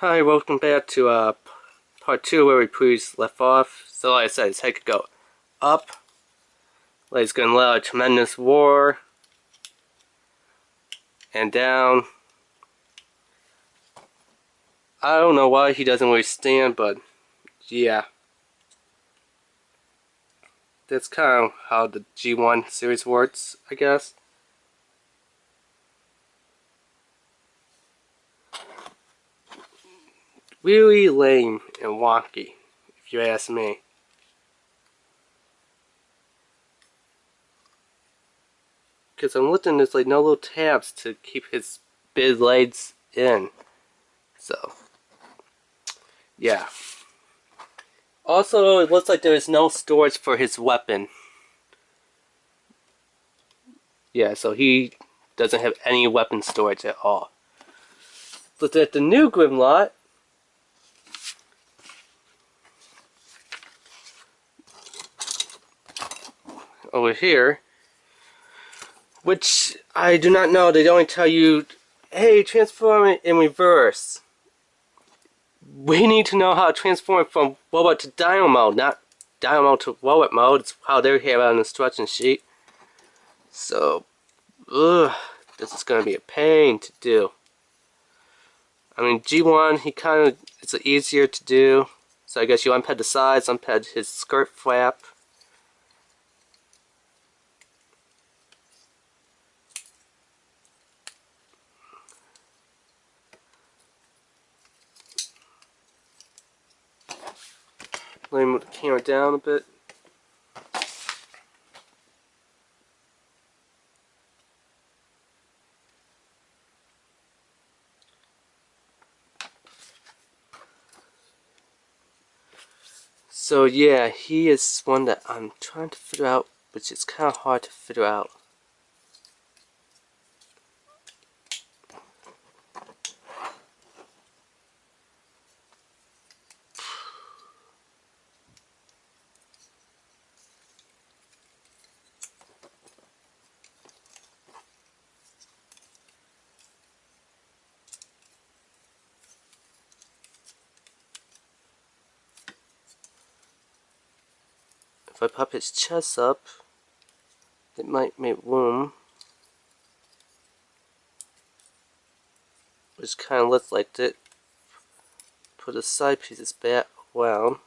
Hi, welcome back to part 2 where we previously left off. So like I said, his head could go up, like he's gonna allow a tremendous war, and down. I don't know why he doesn't really stand, but yeah. That's kind of how the G1 series works, I guess. Really lame and wonky, if you ask me. Because I'm looking, there's like no little tabs to keep his big legs in. So, yeah. Also, it looks like there is no storage for his weapon. Yeah, so he doesn't have any weapon storage at all. But at the new Grimlock, over here, which I do not know, they only tell you, hey, transform it in reverse. We need to know how to transform from robot to dino mode, not dino mode to robot mode. It's how they have on the instruction sheet. So, this is going to be a pain to do. I mean, G1, it's easier to do. So I guess you unpad the sides, unpad his skirt flap. Let me move the camera down a bit. So yeah, he is one that I'm trying to figure out, which is kind of hard to figure out. If I pop his chest up, it might make room. Which kind of looks like it. Put the side pieces back around.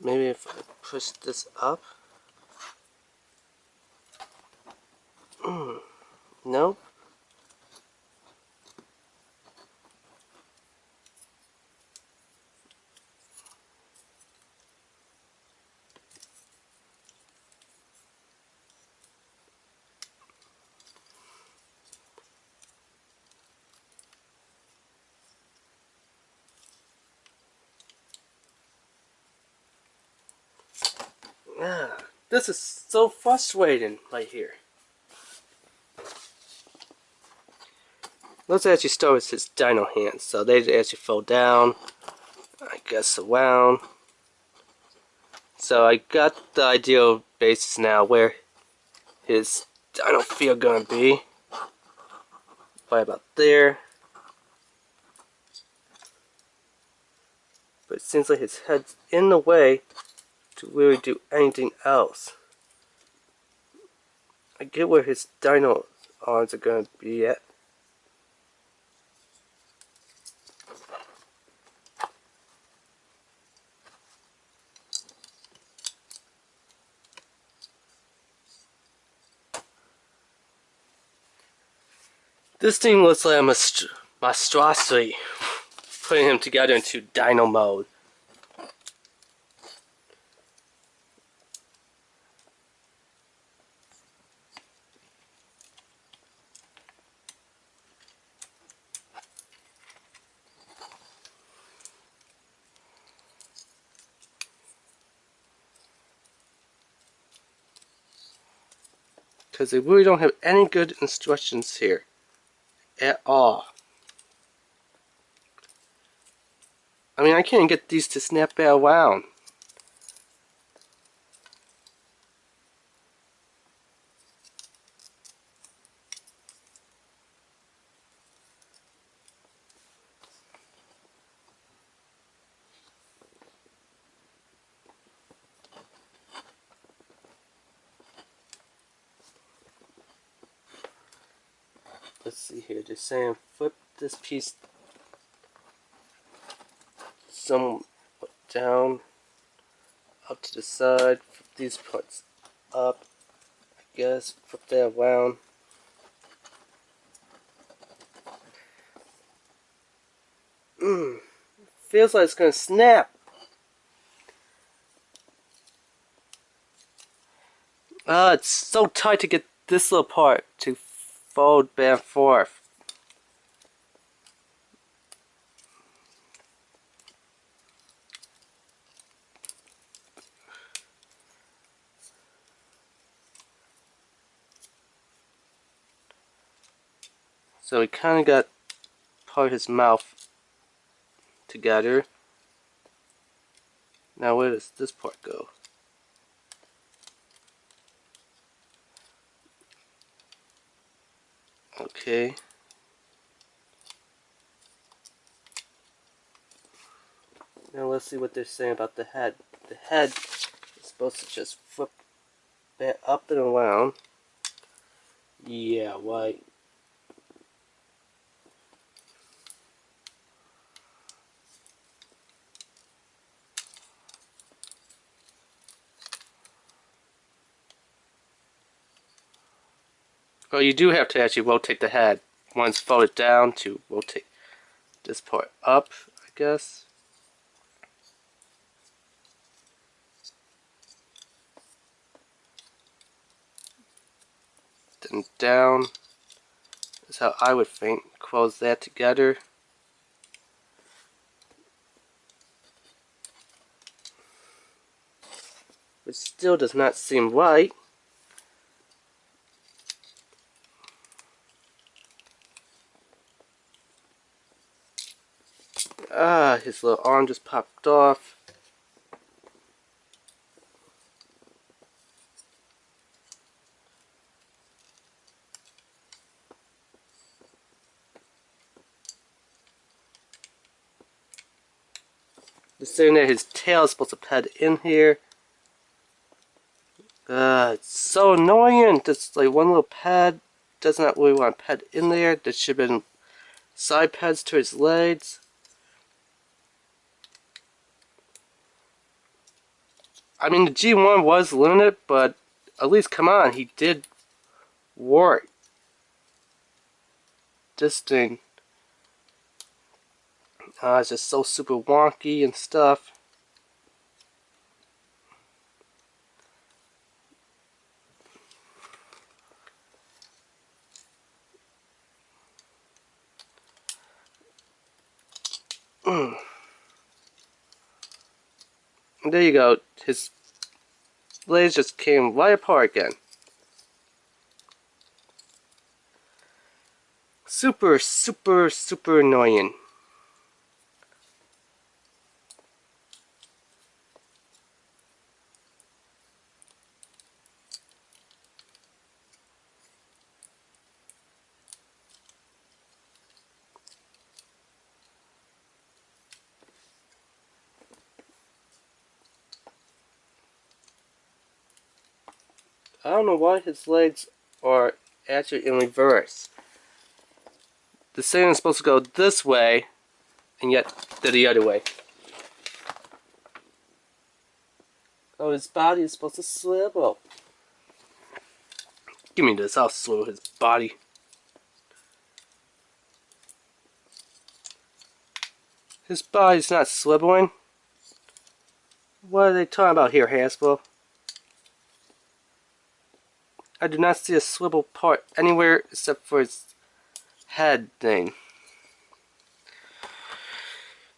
Maybe if I push this up. Nope. Ah, this is so frustrating right here. Let's actually start with his dino hands. So they actually fall down, I guess around. So I got the ideal basis now where his dino feet are gonna be. Probably about there. But it seems like his head's in the way to really do anything else. I get where his dino arms are gonna be at. This thing looks like a monstrosity, putting him together into dino mode. Because they really don't have any good instructions here. At all. I mean, I can't get these to snap back around. let's see here. They're saying flip this piece some down, up to the side, flip these parts up, I guess, flip that around. Feels like it's gonna snap. It's so tight to get this little part to fold back and forth. So we kind of got part of his mouth together. Now where does this part go? Okay. Now let's see what they're saying about the head. The head is supposed to just flip back up and around. Yeah, right. Well, you do have to actually rotate the head. Once folded down to rotate this part up, I guess. Then down is how I would think. Close that together. Which still does not seem right. His little arm just popped off. They're saying that his tail is supposed to pad in here. It's so annoying. Just like one little pad does not really want to pad in there. There should have been side pads to his legs. I mean, the G1 was limited, but at least, come on, he did work. This thing. It's just so super wonky and stuff. There you go. His legs just came right apart again. Super, super, super annoying. I don't know why his legs are actually in reverse. The sand is supposed to go this way, and yet they're the other way. Oh, his body is supposed to swivel. Give me this, I'll swivel his body. His body's not swiveling. What are they talking about here, Hasbro? I do not see a swivel part anywhere except for his head thing.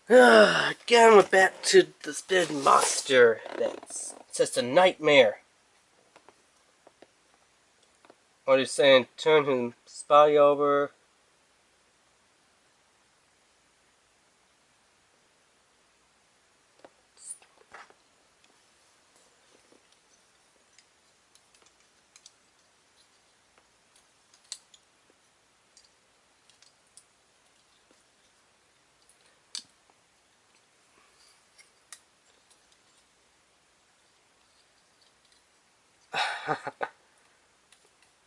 Again, we're back to this big monster that's just a nightmare. Or they're saying turn his body over.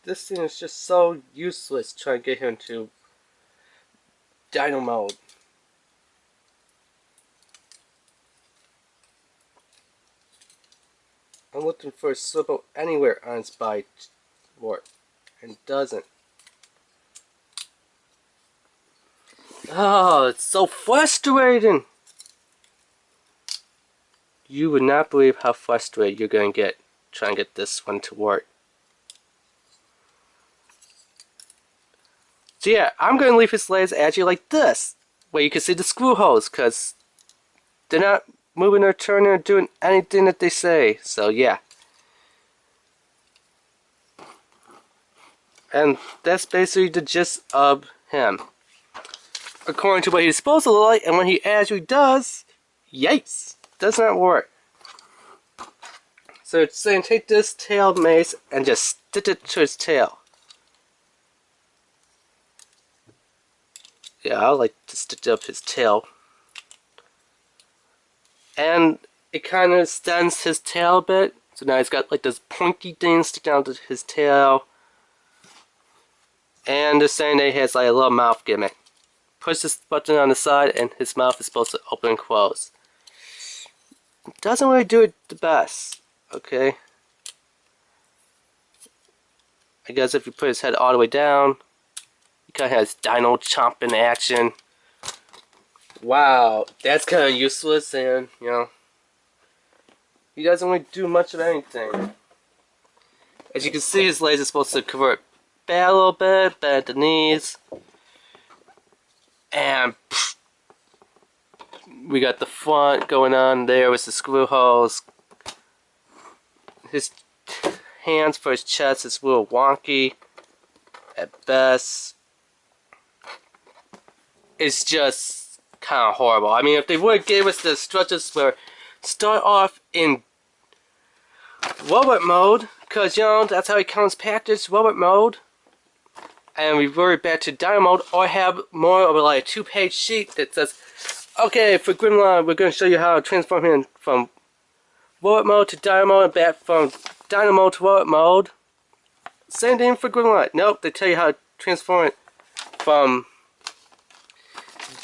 This thing is just so useless trying to get him to Dino mode. I'm looking for a symbol anywhere on its body work, and it doesn't. Oh, it's so frustrating! You would not believe how frustrated you're going to get trying to get this one to work. So yeah, I'm going to leave his legs actually like this, where you can see the screw holes, because they're not moving or turning or doing anything that they say. So yeah. And that's basically the gist of him. According to what he's supposed to look like, and when he actually does, yikes, does not work. So it's saying take this tail mace and just stick it to his tail. Yeah, I like to stick up his tail. And it kind of extends his tail a bit. So now he's got like this pointy thing sticking out of his tail. And they're saying that he has like a little mouth gimmick. Push this button on the side and his mouth is supposed to open and close. Doesn't really do it the best, okay? I guess if you put his head all the way down, he kind of has dino chomping action. Wow, that's kind of useless, and you know, he doesn't really do much of anything. As you can see, his legs are supposed to convert back a little bit, back at the knees. And pff, we got the front going on there with the screw holes. His hands for his chest is a little wonky at best. It's just kind of horrible. I mean, if they would have gave us the instructions where start off in robot mode, because you know that's how he comes packaged, robot mode, and revert back to dino mode, or have more of like a 2-page sheet that says, okay, for Grimlock, we're going to show you how to transform him from robot mode to dino mode, and back from dino mode to robot mode. Same thing for Grimlock. Nope, they tell you how to transform it from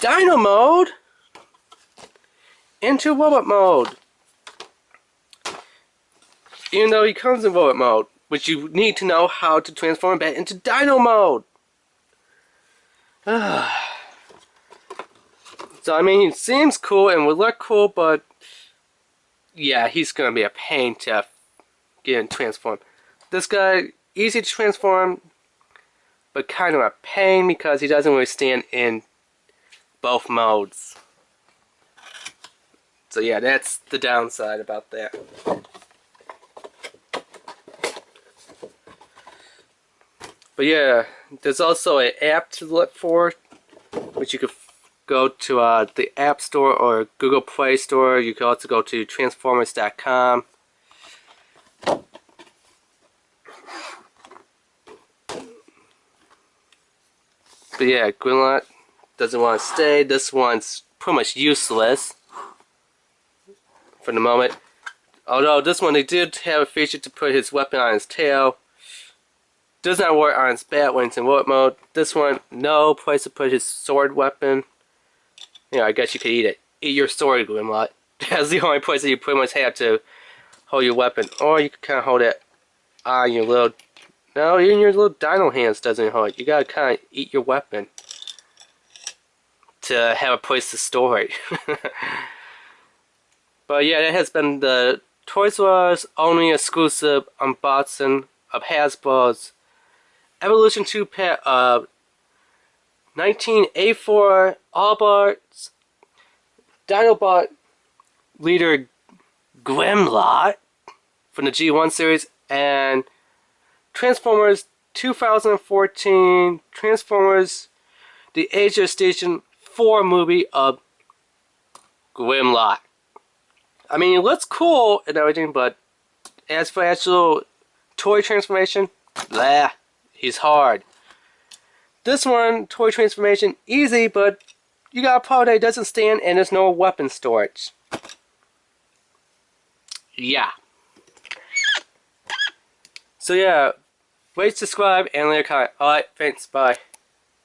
dino mode into robot mode. Even though he comes in robot mode, which you need to know how to transform him back into dino mode. So I mean, he seems cool and would look cool, but yeah, he's gonna be a pain to get him transformed. This guy, easy to transform, but kind of a pain because he doesn't really stand in both modes. So yeah, that's the downside about that. But yeah, there's also an app to look for, which you could go to the App Store or Google Play Store. You can also go to Transformers.com. But yeah, Grimlock doesn't want to stay. This one's pretty much useless for the moment. Although this one, they did have a feature to put his weapon on his tail. Does not work on his bat when it's in robot mode. This one, no place to put his sword weapon. You know, I guess you could eat it. Eat your sword, Grimlock. That's the only place that you pretty much have to hold your weapon. Or you can kind of hold it on your little... No, even your little dino hands doesn't hold it. You gotta kind of eat your weapon to have a place to store it. But yeah, that has been the Toys R Us only exclusive unboxing of Hasbro's Evolution 2 pack of 1984 Autobots Dinobot leader Grimlock from the G1 series, and Transformers 2014 Transformers The Age of Extinction 4 movie of Grimlock. I mean, it looks cool and everything, but as for actual toy transformation, blah, he's hard. This one, toy transformation, easy, but you got a problem that it doesn't stand and there's no weapon storage. Yeah. So yeah, rate, subscribe, and leave a comment. Alright, thanks, bye.